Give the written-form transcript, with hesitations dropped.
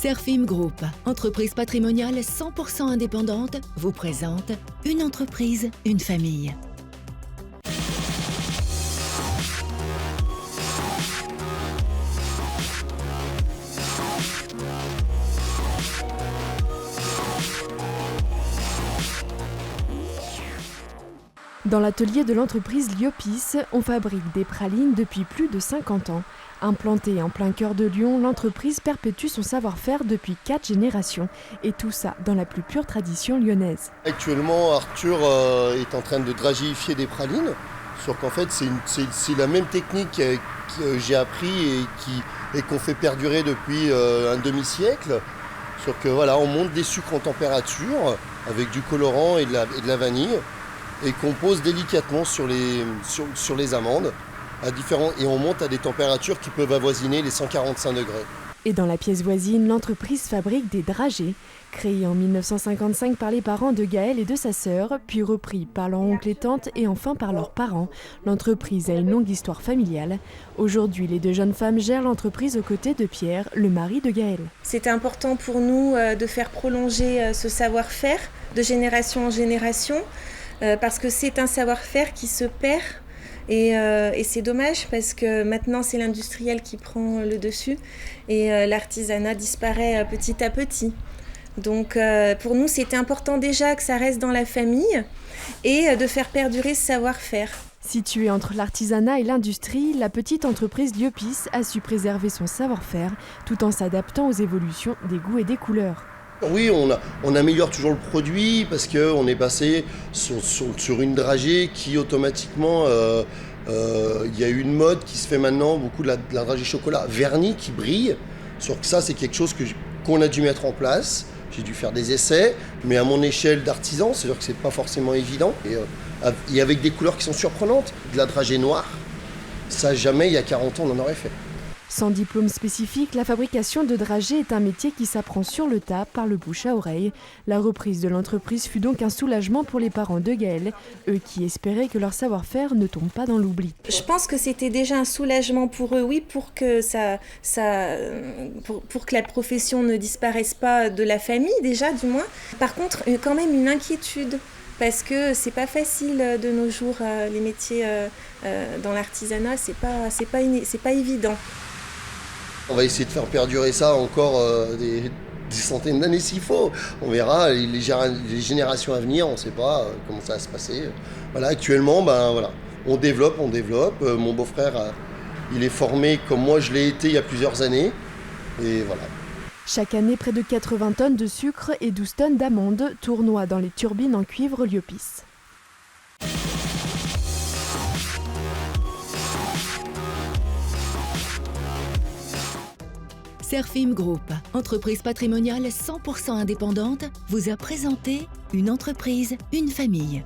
Serfim Group, entreprise patrimoniale 100% indépendante, vous présente une entreprise, une famille. Dans l'atelier de l'entreprise Liopis, on fabrique des pralines depuis plus de 50 ans. Implantée en plein cœur de Lyon, l'entreprise perpétue son savoir-faire depuis 4 générations. Et tout ça dans la plus pure tradition lyonnaise. Actuellement, Arthur est en train de dragéifier des pralines. Sauf qu'en fait, c'est la même technique que j'ai appris et qu'on fait perdurer depuis un demi-siècle. Sauf que voilà, on monte des sucres en température avec du colorant et de la vanille et qu'on pose délicatement sur les amandes et on monte à des températures qui peuvent avoisiner les 145 degrés. Et dans la pièce voisine, l'entreprise fabrique des dragées. Créés en 1955 par les parents de Gaël et de sa sœur, puis repris par leur oncle et tante et enfin par leurs parents, l'entreprise a une longue histoire familiale. Aujourd'hui, les deux jeunes femmes gèrent l'entreprise aux côtés de Pierre, le mari de Gaël. C'était important pour nous de faire prolonger ce savoir-faire de génération en génération, parce que c'est un savoir-faire qui se perd. Et c'est dommage parce que maintenant c'est l'industriel qui prend le dessus et l'artisanat disparaît petit à petit. Donc pour nous c'était important déjà que ça reste dans la famille et de faire perdurer ce savoir-faire. Située entre l'artisanat et l'industrie, la petite entreprise Liopis a su préserver son savoir-faire tout en s'adaptant aux évolutions des goûts et des couleurs. Oui, on améliore toujours le produit parce qu'on est passé sur une dragée qui automatiquement, il y a une mode qui se fait maintenant, beaucoup de la dragée chocolat vernie qui brille. Sur que ça, c'est quelque chose qu'on a dû mettre en place. J'ai dû faire des essais, mais à mon échelle d'artisan, c'est-à-dire que c'est pas forcément évident. Et avec des couleurs qui sont surprenantes, de la dragée noire, ça jamais il y a 40 ans on en aurait fait. Sans diplôme spécifique, la fabrication de dragées est un métier qui s'apprend sur le tas par le bouche à oreille. La reprise de l'entreprise fut donc un soulagement pour les parents de Gaël, eux qui espéraient que leur savoir-faire ne tombe pas dans l'oubli. Je pense que c'était déjà un soulagement pour eux, oui, pour que pour que la profession ne disparaisse pas de la famille déjà, du moins. Par contre, quand même une inquiétude. Parce que c'est pas facile de nos jours, les métiers dans l'artisanat, c'est pas évident. On va essayer de faire perdurer ça encore des centaines d'années s'il faut. On verra, les générations à venir, on ne sait pas comment ça va se passer. Voilà, actuellement, on développe. Mon beau-frère, il est formé comme moi je l'ai été il y a plusieurs années. Et voilà. Chaque année, près de 80 tonnes de sucre et 12 tonnes d'amandes tournoient dans les turbines en cuivre Liopis. Serfim Group, entreprise patrimoniale 100% indépendante, vous a présenté une entreprise, une famille.